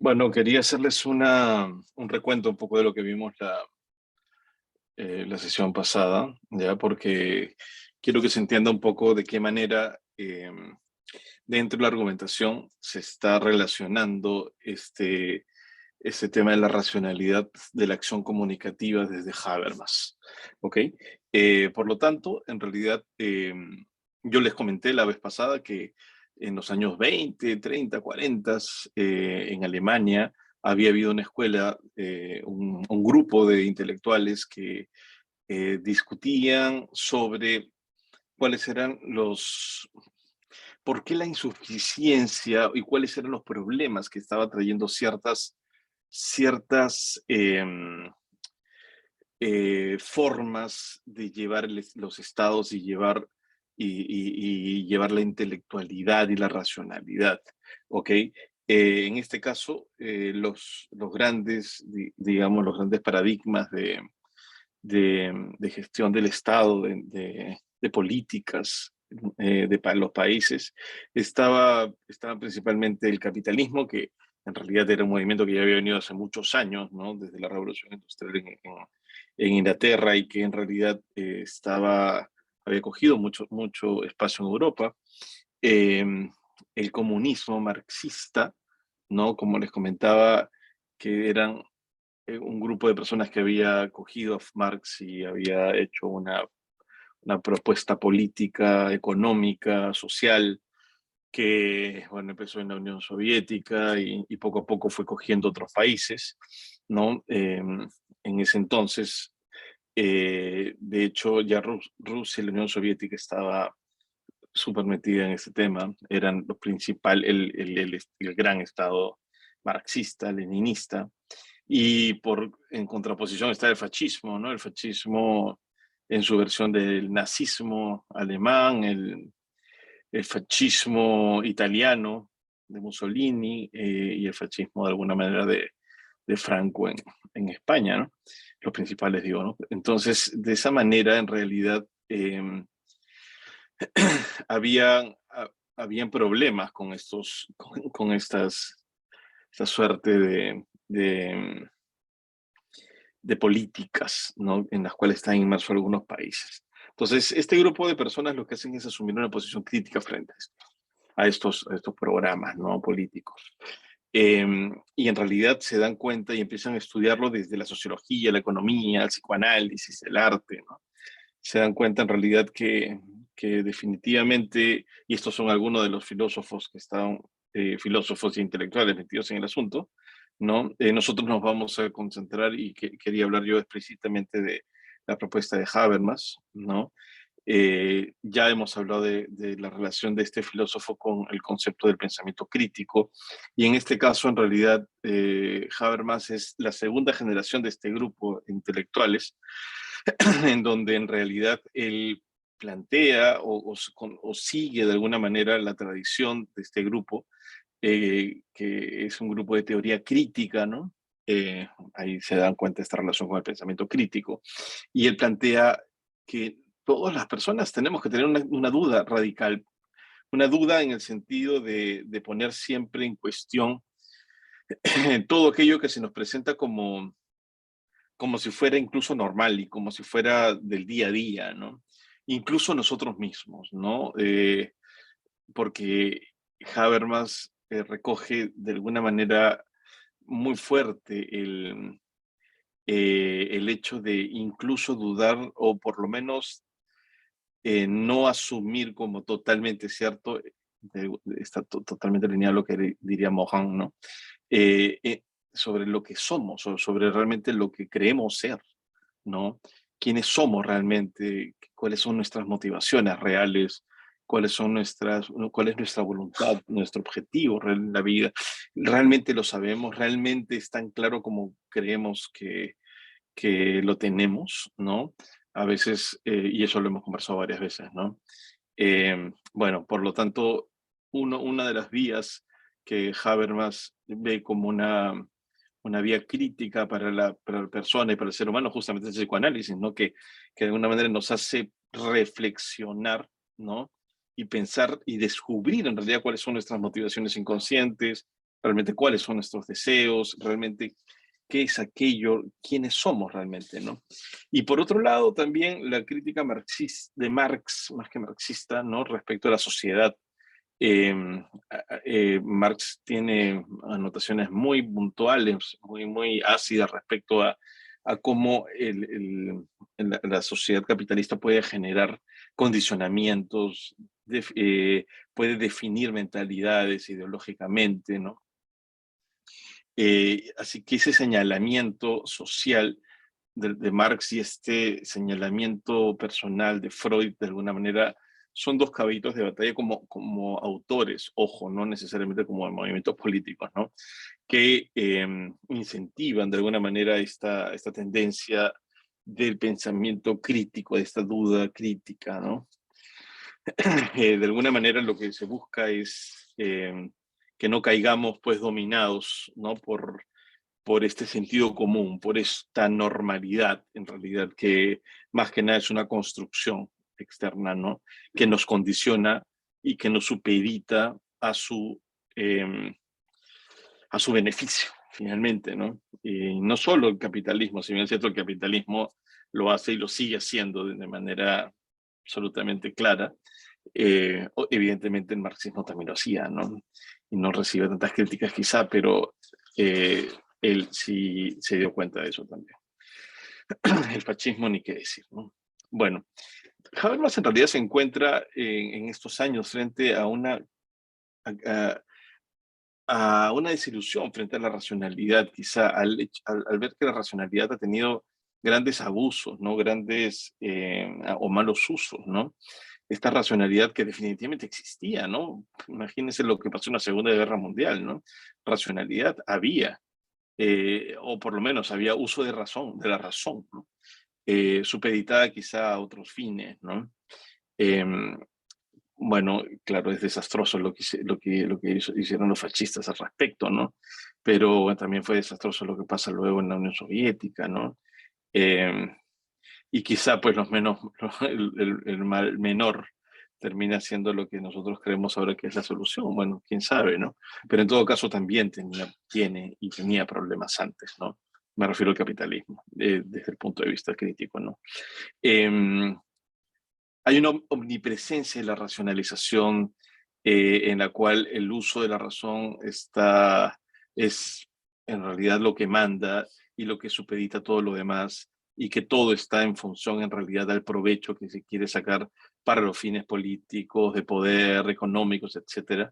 Bueno, quería hacerles un recuento un poco de lo que vimos la sesión pasada, ¿ya? Porque quiero que se entienda un poco de qué manera dentro de la argumentación se está relacionando este tema de la racionalidad de la acción comunicativa desde Habermas, ¿ok? Por lo tanto, en realidad, yo les comenté la vez pasada que en los años 20, 30, 40, en Alemania había habido una escuela, un grupo de intelectuales que discutían sobre cuáles eran por qué la insuficiencia y cuáles eran los problemas que estaba trayendo ciertas formas de llevar los estados y y llevar la intelectualidad y la racionalidad, ¿ok? En este caso, los grandes, digamos, los grandes paradigmas de gestión del Estado, de políticas los países, estaba principalmente el capitalismo, que en realidad era un movimiento que ya había venido hace muchos años, ¿no? Desde la Revolución Industrial en Inglaterra y que en realidad había cogido mucho espacio en Europa. Eh, el comunismo marxista, ¿no? Como les comentaba, que eran un grupo de personas que había cogido a Marx y había hecho una propuesta política, económica, social, que bueno, empezó en la Unión Soviética y poco a poco fue cogiendo otros países, ¿no? En ese entonces, de hecho, ya Rusia y la Unión Soviética estaba súper metida en ese tema, eran lo principal, el gran Estado marxista, leninista, y en contraposición está el fascismo, ¿no? El fascismo en su versión del nazismo alemán, el fascismo italiano de Mussolini y el fascismo de alguna manera de Franco en España, ¿no? Los principales, digo, ¿no? Entonces, de esa manera, en realidad, habían, habían problemas con esta suerte de políticas, ¿no? En las cuales están inmersos algunos países. Entonces, este grupo de personas lo que hacen es asumir una posición crítica frente a estos programas, ¿no? Políticos. Y en realidad se dan cuenta y empiezan a estudiarlo desde la sociología, la economía, el psicoanálisis, el arte, ¿no? Se dan cuenta en realidad que definitivamente, y estos son algunos de los filósofos que están, filósofos e intelectuales metidos en el asunto, ¿no? Nosotros nos vamos a concentrar y quería hablar yo explícitamente de la propuesta de Habermas, ¿no? Ya hemos hablado de la relación de este filósofo con el concepto del pensamiento crítico, y en este caso, en realidad, Habermas es la segunda generación de este grupo de intelectuales, en donde en realidad él plantea o sigue de alguna manera la tradición de este grupo, que es un grupo de teoría crítica, ¿no? Ahí se dan cuenta de esta relación con el pensamiento crítico. Y él plantea que todas las personas tenemos que tener una duda radical, una duda en el sentido de poner siempre en cuestión todo aquello que se nos presenta como si fuera incluso normal y como si fuera del día a día, ¿no? Incluso nosotros mismos, ¿no? Porque Habermas recoge de alguna manera muy fuerte el hecho de incluso dudar o por lo menos no asumir como totalmente cierto, está totalmente alineado a lo que diría Mohan, ¿no? Eh, eh, sobre lo que somos, o sobre realmente lo que creemos ser, ¿no? ¿Quiénes somos realmente? ¿Cuáles son nuestras motivaciones reales? ¿Cuál es nuestra voluntad, nuestro objetivo real en la vida? ¿Realmente lo sabemos? ¿Realmente es tan claro como creemos que lo tenemos, ¿no? A veces, y eso lo hemos conversado varias veces, ¿no? Bueno, por lo tanto, una de las vías que Habermas ve como una vía crítica para la persona y para el ser humano, justamente es el psicoanálisis, ¿no? Que de alguna manera nos hace reflexionar, ¿no? Y pensar y descubrir en realidad cuáles son nuestras motivaciones inconscientes, realmente cuáles son nuestros deseos, realmente qué es aquello, quiénes somos realmente, ¿no? Y por otro lado, también la crítica de Marx, más que marxista, ¿no? Respecto a la sociedad. Marx tiene anotaciones muy puntuales, muy ácidas respecto a cómo la sociedad capitalista puede generar condicionamientos, puede definir mentalidades ideológicamente, ¿no? Así que ese señalamiento social de Marx y este señalamiento personal de Freud, de alguna manera, son dos caballitos de batalla como autores, ojo, no necesariamente como movimientos políticos, ¿no? Que incentivan de alguna manera esta tendencia del pensamiento crítico, de esta duda crítica, ¿no? De alguna manera lo que se busca es que no caigamos pues dominados, ¿no? Por este sentido común, por esta normalidad, en realidad, que más que nada es una construcción externa, ¿no? Que nos condiciona y que nos supedita eh, a su beneficio, finalmente, ¿no? Y no solo el capitalismo, si bien es cierto, el capitalismo lo hace y lo sigue haciendo de manera absolutamente clara, evidentemente el marxismo también lo hacía, ¿no? Y no recibe tantas críticas quizá, pero él sí se dio cuenta de eso también. El fascismo ni qué decir, ¿no? Bueno, Habermas en realidad se encuentra en estos años frente a, a una desilusión frente a la racionalidad, quizá al ver que la racionalidad ha tenido grandes abusos, ¿no? Grandes o malos usos, ¿no? Esta racionalidad que definitivamente existía, ¿no? Imagínense lo que pasó en la Segunda Guerra Mundial, ¿no? Racionalidad había, o por lo menos había uso de la razón, ¿no? Supeditada quizá a otros fines, ¿no? Eh, bueno, claro, es desastroso lo que hicieron los fascistas al respecto, ¿no? Pero también fue desastroso lo que pasa luego en la Unión Soviética, ¿no? Eh, y quizá pues el mal menor termina siendo lo que nosotros creemos ahora que es la solución. Bueno, quién sabe, ¿no? Pero en todo caso también tenía problemas antes, ¿no? Me refiero al capitalismo, desde el punto de vista crítico, ¿no? Eh, Hay una omnipresencia de la racionalización en la cual el uso de la razón es en realidad lo que manda y lo que supedita todo lo demás, y que todo está en función en realidad del provecho que se quiere sacar para los fines políticos, de poder, económicos, etcétera.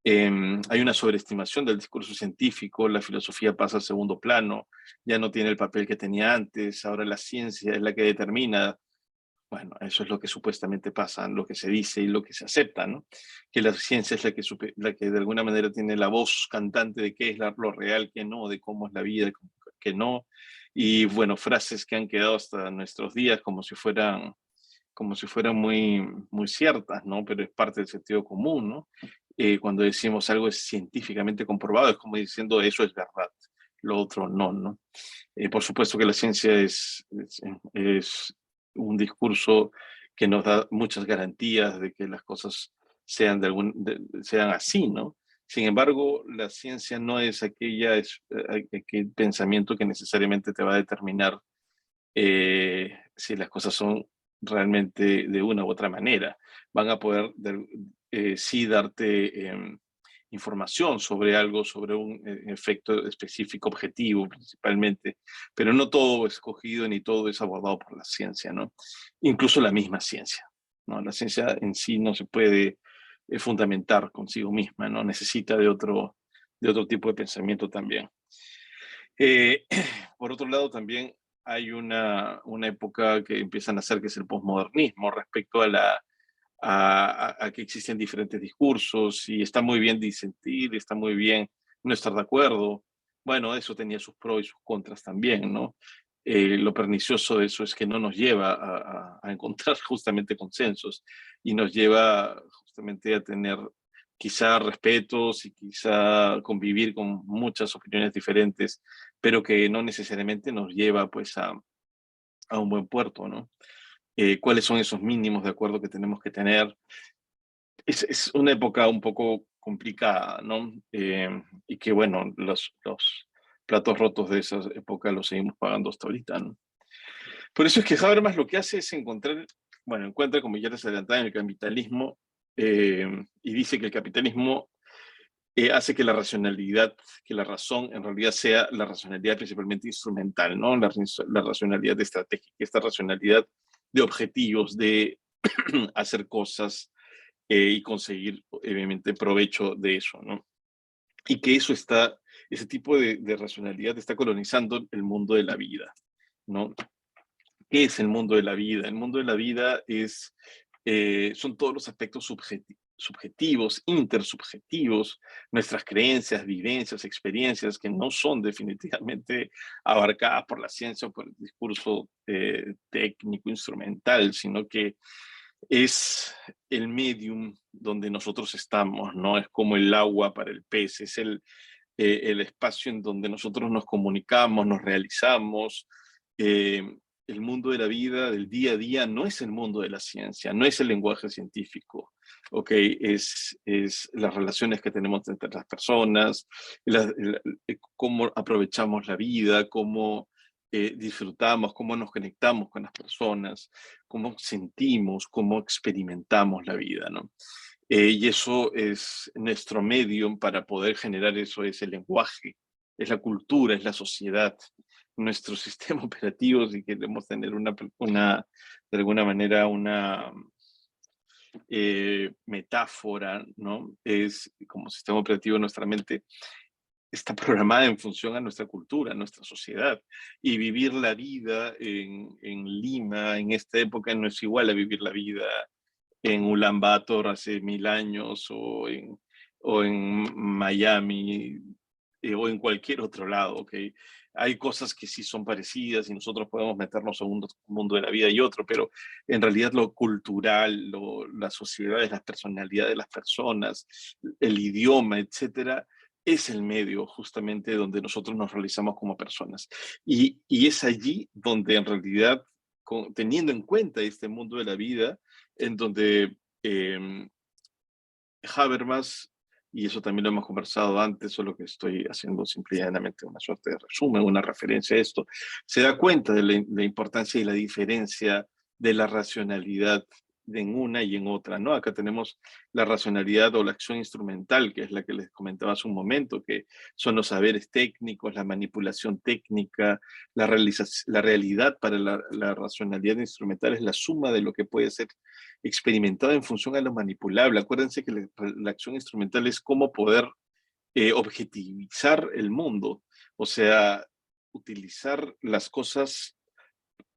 Hay una sobreestimación del discurso científico, la filosofía pasa al segundo plano, ya no tiene el papel que tenía antes, ahora la ciencia es la que determina. Bueno, eso es lo que supuestamente pasa, lo que se dice y lo que se acepta, ¿no? Que la ciencia es la que de alguna manera tiene la voz cantante de qué es lo real, qué no, de cómo es la vida, qué no. Y bueno, frases que han quedado hasta nuestros días como si fueran muy ciertas, ¿no? Pero es parte del sentido común, ¿no? Cuando decimos algo es científicamente comprobado, es como diciendo eso es verdad, lo otro no, ¿no? Por supuesto que la ciencia es un discurso que nos da muchas garantías de que las cosas sean así, ¿no? Sin embargo, la ciencia no es aquel pensamiento que necesariamente te va a determinar si las cosas son realmente de una u otra manera. Van a poder sí darte información sobre algo, sobre un efecto específico, objetivo principalmente, pero no todo es escogido ni todo es abordado por la ciencia, ¿no? Incluso la misma ciencia, ¿no? La ciencia en sí no se puede fundamentar consigo misma, ¿no? Necesita de otro tipo de pensamiento también. Eh, por otro lado, también hay una época que empiezan a hacer que es el posmodernismo respecto a que existen diferentes discursos y está muy bien disentir, está muy bien no estar de acuerdo. Bueno, eso tenía sus pros y sus contras también, ¿no? Lo pernicioso de eso es que no nos lleva a encontrar justamente consensos y nos lleva justamente a tener quizá respetos y quizá convivir con muchas opiniones diferentes, pero que no necesariamente nos lleva pues a un buen puerto, ¿no? ¿Cuáles son esos mínimos de acuerdo que tenemos que tener? es una época un poco complicada, ¿no? Y que, bueno, los platos rotos de esa época los seguimos pagando hasta ahorita, ¿no? Por eso es que Habermas lo que hace es encontrar, bueno, encuentra, como ya les adelantaba, en el capitalismo, y dice que el capitalismo hace que la racionalidad, que la razón en realidad sea la racionalidad principalmente instrumental, ¿no? La racionalidad estratégica, esta racionalidad de objetivos, de hacer cosas y conseguir, obviamente, provecho de eso, ¿no? Y que ese tipo de racionalidad está colonizando el mundo de la vida, ¿no? ¿Qué es el mundo de la vida? El mundo de la vida son todos los aspectos subjetivos, intersubjetivos, nuestras creencias, vivencias, experiencias que no son definitivamente abarcadas por la ciencia o por el discurso técnico, instrumental, sino que es el medium donde nosotros estamos, ¿no? Es como el agua para el pez, es el espacio en donde nosotros nos comunicamos, nos realizamos. Eh, el mundo de la vida, del día a día, no es el mundo de la ciencia, no es el lenguaje científico, ¿ok? Es las relaciones que tenemos entre las personas, cómo aprovechamos la vida, cómo disfrutamos, cómo nos conectamos con las personas, cómo sentimos, cómo experimentamos la vida, ¿no? Y eso es nuestro medio para poder generar eso, es el lenguaje, es la cultura, es la sociedad, nuestro sistema operativo, si queremos tener de alguna manera, una metáfora, ¿no? Es como sistema operativo nuestra mente está programada en función a nuestra cultura, a nuestra sociedad. Y vivir la vida en Lima, en esta época, no es igual a vivir la vida en Ulaanbaatar hace 1000 años o en Miami o en cualquier otro lado, ¿ok? Hay cosas que sí son parecidas y nosotros podemos meternos a un mundo de la vida y otro, pero en realidad lo cultural, las sociedades, las personalidades de las personas, el idioma, etcétera, es el medio justamente donde nosotros nos realizamos como personas. Y es allí donde en realidad, teniendo en cuenta este mundo de la vida, en donde Habermas, y eso también lo hemos conversado antes, solo que estoy haciendo simplemente una suerte de resumen, una referencia a esto, se da cuenta de la importancia y la diferencia de la racionalidad en una y en otra, ¿no? Acá tenemos la racionalidad o la acción instrumental, que es la que les comentaba hace un momento, que son los saberes técnicos, la manipulación técnica, la realidad para la racionalidad instrumental es la suma de lo que puede ser experimentado en función a lo manipulable. Acuérdense que la acción instrumental es cómo poder objetivizar el mundo, o sea, utilizar las cosas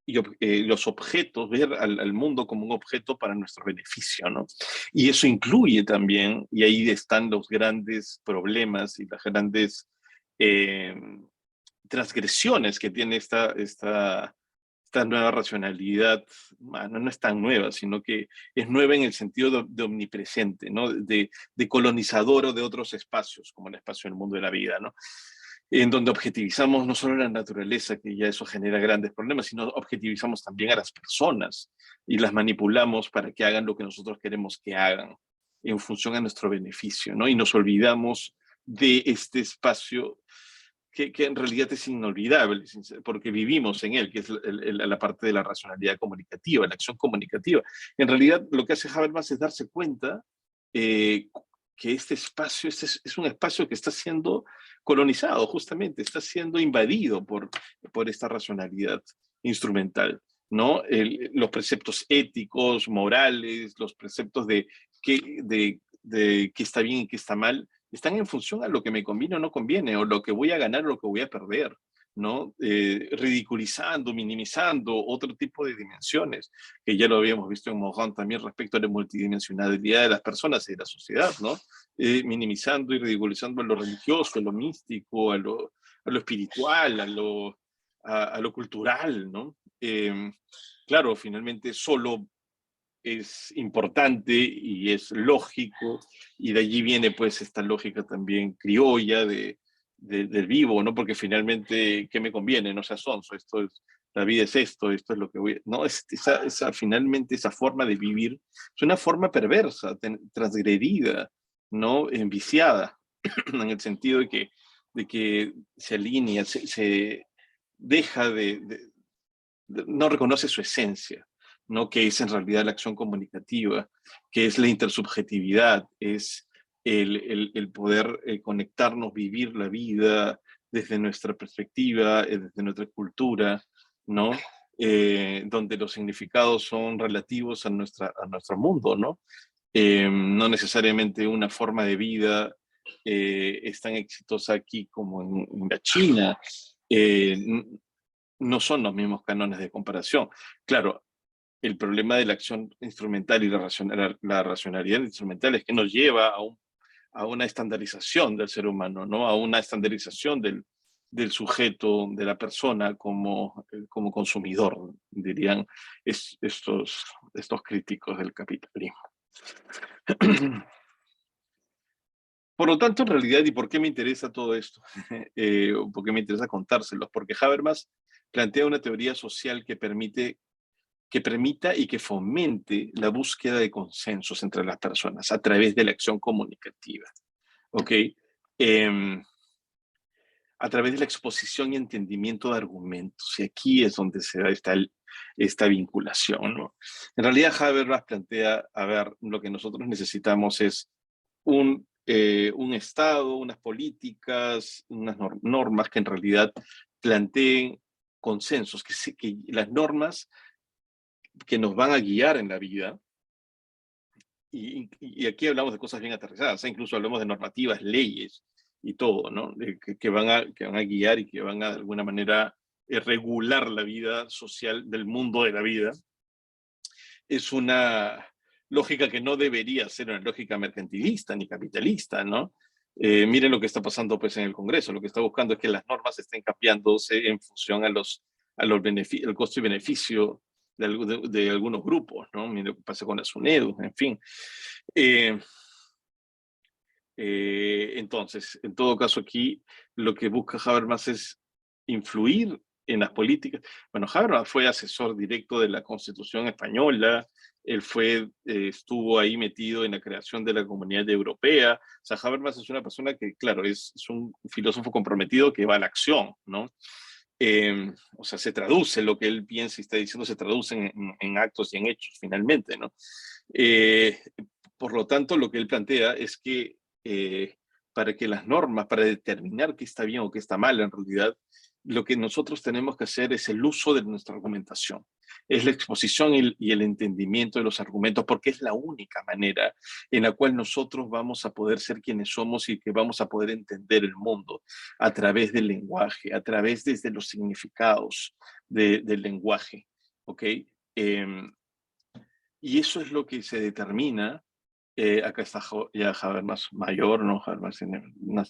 y los objetos, ver al mundo como un objeto para nuestro beneficio, ¿no? Y eso incluye también, y ahí están los grandes problemas y las grandes eh, transgresiones que tiene esta nueva racionalidad. Bueno, no es tan nueva, sino que es nueva en el sentido de omnipresente, ¿no? De colonizador de otros espacios, como el espacio del mundo de la vida, ¿no? En donde objetivizamos no solo la naturaleza, que ya eso genera grandes problemas, sino objetivizamos también a las personas y las manipulamos para que hagan lo que nosotros queremos que hagan en función a nuestro beneficio, ¿no? Y nos olvidamos de este espacio que en realidad es inolvidable, porque vivimos en él, que es la parte de la racionalidad comunicativa, la acción comunicativa. En realidad, lo que hace Habermas es darse cuenta eh, que este espacio es un espacio que está siendo colonizado, justamente, está siendo invadido por esta racionalidad instrumental, ¿no? Los preceptos éticos, morales, los preceptos de qué está bien y qué está mal, están en función a lo que me conviene o no conviene, o lo que voy a ganar o lo que voy a perder, ¿no? Ridiculizando, minimizando otro tipo de dimensiones, que ya lo habíamos visto en Morin también respecto a la multidimensionalidad de las personas y de la sociedad, ¿no? Minimizando y ridiculizando a lo religioso, a lo místico, a lo espiritual, a lo cultural, ¿no? Claro, finalmente solo es importante y es lógico, y de allí viene pues esta lógica también criolla del vivo, ¿no? Porque finalmente, ¿qué me conviene? No sea sonso, esto es la vida es esto es lo que voy, no, finalmente esa forma de vivir es una forma perversa, transgredida, ¿no? Enviciada, en el sentido de que se alinea, se deja no reconoce su esencia, ¿no? Que es en realidad la acción comunicativa, que es la intersubjetividad, es el poder conectarnos, vivir la vida desde nuestra perspectiva, desde nuestra cultura, ¿no? Donde los significados son relativos a nuestro mundo, ¿no? No necesariamente una forma de vida es tan exitosa aquí como en la China. No son los mismos cánones de comparación. Claro, el problema de la acción instrumental y la racionalidad instrumental es que nos lleva a una estandarización del ser humano, ¿no? A una estandarización del sujeto, de la persona como consumidor, dirían estos críticos del capitalismo. Por lo tanto, en realidad, ¿y por qué me interesa todo esto? ¿Por qué me interesa contárselos? Porque Habermas plantea una teoría social que permita y que fomente la búsqueda de consensos entre las personas a través de la acción comunicativa, ¿ok? A través de la exposición y entendimiento de argumentos. Y aquí es donde se da esta vinculación, ¿no? En realidad, Habermas plantea, a ver, lo que nosotros necesitamos es un Estado, unas políticas, unas normas que en realidad planteen consensos, que las normas que nos van a guiar en la vida, y aquí hablamos de cosas bien aterrizadas, incluso hablamos de normativas, leyes y todo, ¿no? Que van a guiar y que van a de alguna manera regular la vida social del mundo de la vida. Es una lógica que no debería ser una lógica mercantilista ni capitalista, ¿no? Miren lo que está pasando pues, en el Congreso. Lo que está buscando es que las normas estén cambiándose en función al costo y beneficio de algunos grupos, ¿no? Miren lo que pasa con la SUNEDU, en fin. Entonces, en todo caso aquí, lo que busca Habermas es influir en las políticas. Bueno, Habermas fue asesor directo de la Constitución española, él estuvo ahí metido en la creación de la Comunidad Europea. O sea, Habermas es una persona que, claro, es un filósofo comprometido que va a la acción, ¿no? O sea, se traduce lo que él piensa y está diciendo, se traduce en actos y en hechos, finalmente, ¿no? Eh, por lo tanto, lo que él plantea es que para que las normas, para determinar qué está bien o qué está mal en realidad, lo que nosotros tenemos que hacer es el uso de nuestra argumentación, es la exposición y el entendimiento de los argumentos, porque es la única manera en la cual nosotros vamos a poder ser quienes somos y que vamos a poder entender el mundo a través del lenguaje, a través desde los significados del lenguaje, ¿ok? Y eso es lo que se determina. Acá está ya Habermas mayor, ¿no? Habermas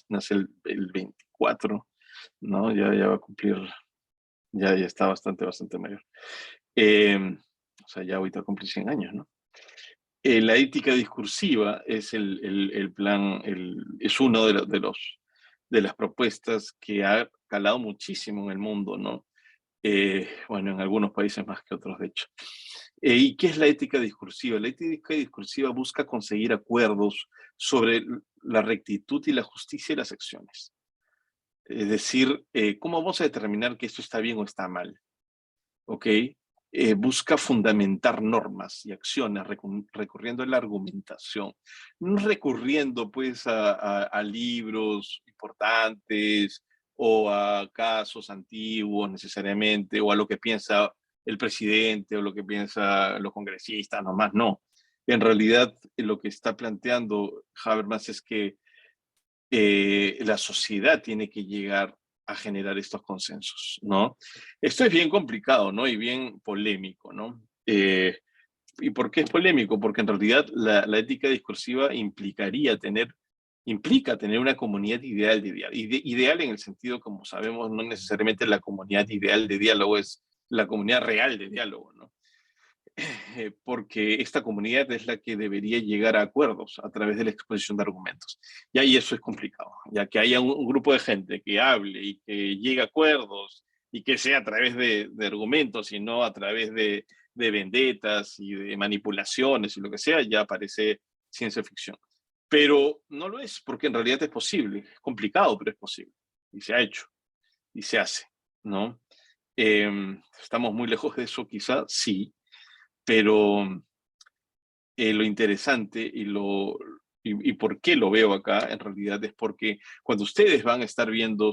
nace el 24, ¿no? Ya va a cumplir, ya está bastante mayor. O sea, ya ahorita cumple 100 años, ¿no? La ética discursiva es el plan, es uno de las propuestas que ha calado muchísimo en el mundo, ¿no? Bueno, en algunos países más que otros, de hecho. ¿Y qué es la ética discursiva? La ética discursiva busca conseguir acuerdos sobre la rectitud y la justicia de las acciones. Es decir, ¿cómo vamos a determinar que esto está bien o está mal? ¿Ok? Busca fundamentar normas y acciones recurriendo a la argumentación, no recurriendo pues a libros importantes o a casos antiguos necesariamente, o a lo que piensa el presidente o lo que piensan los congresistas, nomás no. En realidad, lo que está planteando Habermas es que la sociedad tiene que llegar a generar estos consensos, ¿no? Esto es bien complicado, ¿no? Y bien polémico, ¿no? ¿Y por qué es polémico? Porque en realidad la ética discursiva implica tener una comunidad ideal ideal en el sentido, como sabemos, no necesariamente la comunidad ideal de diálogo es la comunidad real de diálogo, ¿no? Porque esta comunidad es la que debería llegar a acuerdos a través de la exposición de argumentos. Y ahí eso es complicado, ya que haya un grupo de gente que hable y que llegue a acuerdos y que sea a través de argumentos y no a través de vendetas y de manipulaciones y lo que sea, ya parece ciencia ficción. Pero no lo es, porque en realidad es posible. Es complicado, pero es posible. Y se ha hecho, y se hace, ¿no? ¿Estamos muy lejos de eso quizá? Sí, pero lo interesante y por qué lo veo acá en realidad es porque cuando ustedes van a estar viendo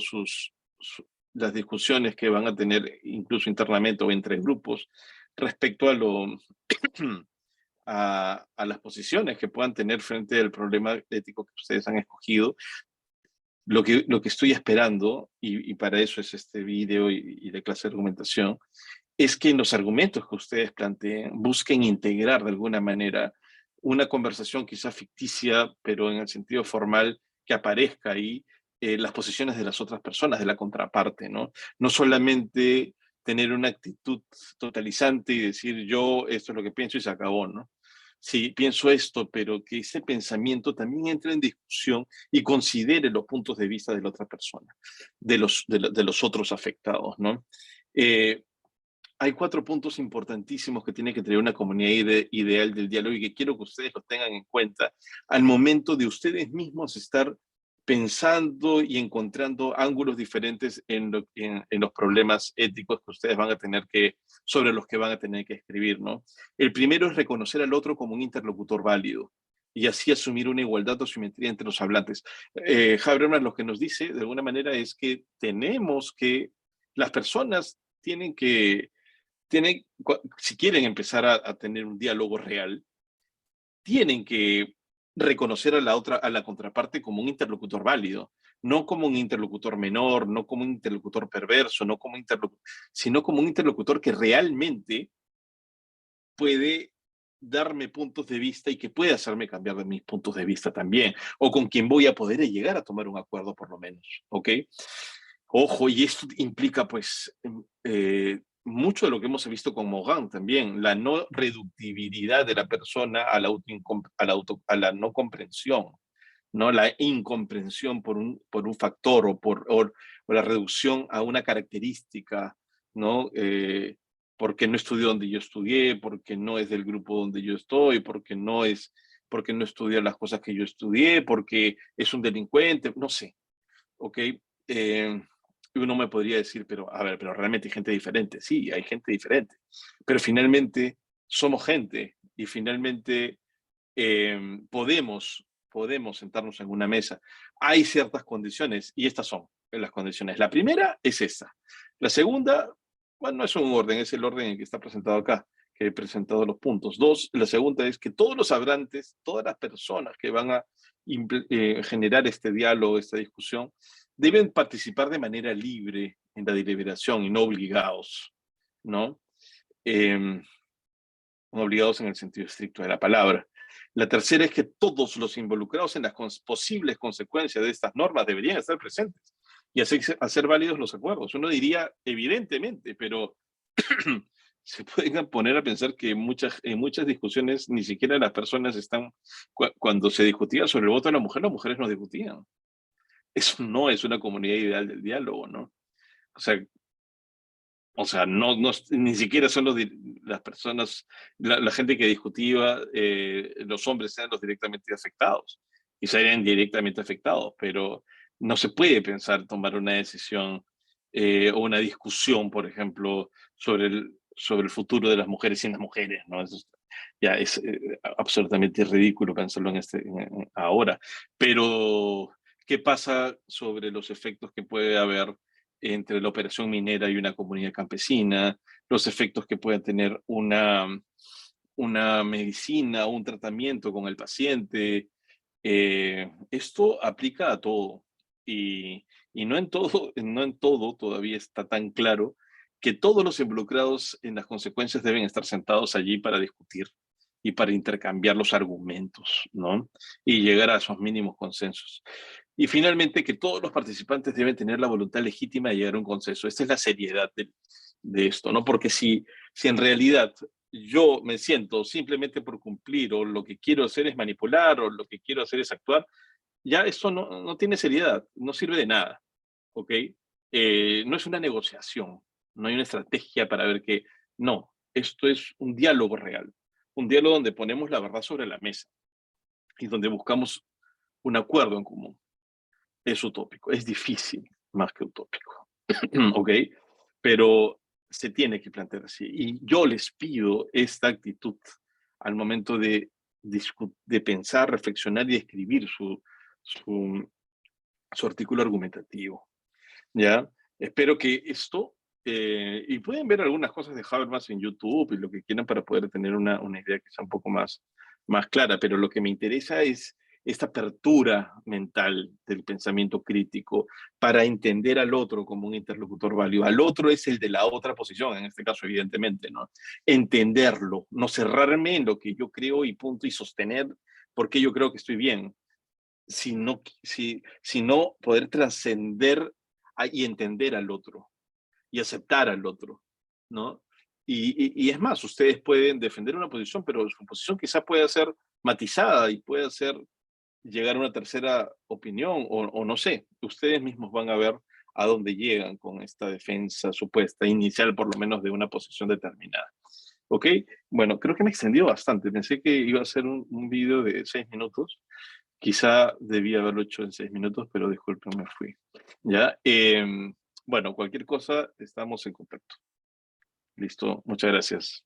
las discusiones que van a tener incluso internamente o entre grupos respecto a las posiciones que puedan tener frente al problema ético que ustedes han escogido, lo que estoy esperando, y para eso es este video y la clase de argumentación, es que en los argumentos que ustedes planteen busquen integrar de alguna manera una conversación quizá ficticia, pero en el sentido formal, que aparezca ahí las posiciones de las otras personas, de la contraparte, ¿no? No solamente tener una actitud totalizante y decir yo esto es lo que pienso y se acabó, ¿no? Sí, pienso esto, pero que ese pensamiento también entre en discusión y considere los puntos de vista de la otra persona, de los otros afectados, ¿no? Eh, Hay 4 puntos importantísimos que tiene que tener una comunidad ideal del diálogo y que quiero que ustedes los tengan en cuenta al momento de ustedes mismos estar pensando y encontrando ángulos diferentes en los problemas éticos que ustedes van a tener sobre los que van a tener que escribir, ¿no? El primero es reconocer al otro como un interlocutor válido y así asumir una igualdad o simetría entre los hablantes. Habermas lo que nos dice, de alguna manera, es que las personas si quieren empezar a tener un diálogo real, tienen que reconocer a la contraparte como un interlocutor válido, no como un interlocutor menor, no como un interlocutor perverso, sino como un interlocutor que realmente puede darme puntos de vista y que puede hacerme cambiar de mis puntos de vista también, o con quien voy a poder llegar a tomar un acuerdo por lo menos, ¿ok? Ojo, y esto implica pues mucho de lo que hemos visto con Morgan también, la no reductibilidad de la persona a la no comprensión, ¿no? La incomprensión por un factor o la reducción a una característica, ¿no? Porque no estudió donde yo estudié, porque no es del grupo donde yo estoy, porque no estudia las cosas que yo estudié, porque es un delincuente, no sé, ¿ok? Eh, Uno me podría decir, pero a ver, pero realmente hay gente diferente. Sí, hay gente diferente, pero finalmente somos gente y finalmente podemos sentarnos en una mesa. Hay ciertas condiciones y estas son las condiciones. La primera es esta. La segunda, bueno, no es un orden, es el orden en que está presentado acá, que he presentado los puntos. Dos, la segunda es que todos los hablantes, todas las personas que van a generar este diálogo, esta discusión, deben participar de manera libre en la deliberación y no obligados, ¿no? Eh, no obligados en el sentido estricto de la palabra. La tercera es que todos los involucrados en las posibles consecuencias de estas normas deberían estar presentes y hacer válidos los acuerdos. Uno diría, evidentemente, pero se pueden poner a pensar que en muchas discusiones ni siquiera las personas están, cuando se discutía sobre el voto de la mujer, las mujeres no discutían. Eso no es una comunidad ideal del diálogo, ¿no? O sea, no, ni siquiera son las personas, la gente que discutía, los hombres eran los directamente afectados y serían directamente afectados, pero no se puede pensar tomar una decisión o una discusión, por ejemplo, sobre el futuro de las mujeres sin las mujeres, ¿no? Ya es absolutamente ridículo pensarlo ahora. Pero, ¿qué pasa sobre los efectos que puede haber entre la operación minera y una comunidad campesina, los efectos que puede tener una medicina, un tratamiento con el paciente? Esto aplica a todo y no en todo todavía está tan claro que todos los involucrados en las consecuencias deben estar sentados allí para discutir y para intercambiar los argumentos, ¿no? Y llegar a esos mínimos consensos. Y finalmente, que todos los participantes deben tener la voluntad legítima de llegar a un consenso. Esta es la seriedad de esto, ¿no? Porque si en realidad yo me siento simplemente por cumplir o lo que quiero hacer es manipular o lo que quiero hacer es actuar, ya eso no tiene seriedad, no sirve de nada, ¿ok? No es una negociación, No hay una estrategia para ver que, no, esto es un diálogo real, un diálogo donde ponemos la verdad sobre la mesa y donde buscamos un acuerdo en común. Es utópico, es difícil más que utópico, ¿ok? Pero se tiene que plantear así. Y yo les pido esta actitud al momento de pensar, reflexionar y escribir su, su artículo argumentativo, ¿ya? Espero que esto, y pueden ver algunas cosas de Habermas en YouTube y lo que quieran para poder tener una idea que sea un poco más clara, pero lo que me interesa es esta apertura mental del pensamiento crítico para entender al otro como un interlocutor válido. Al otro es el de la otra posición, en este caso, evidentemente, ¿no? Entenderlo, no cerrarme en lo que yo creo y punto, y sostener porque yo creo que estoy bien, sino poder trascender y entender al otro y aceptar al otro, ¿no? Y es más, ustedes pueden defender una posición, pero su posición quizá pueda ser matizada y puede ser llegar a una tercera opinión o no sé, ustedes mismos van a ver a dónde llegan con esta defensa supuesta, inicial por lo menos de una posición determinada. ¿Ok? Bueno, creo que me extendió bastante. Pensé que iba a ser un video de 6 minutos. Quizá debía haberlo hecho en 6 minutos, pero disculpen, me fui. ¿Ya? Bueno, cualquier cosa, estamos en contacto. Listo, muchas gracias.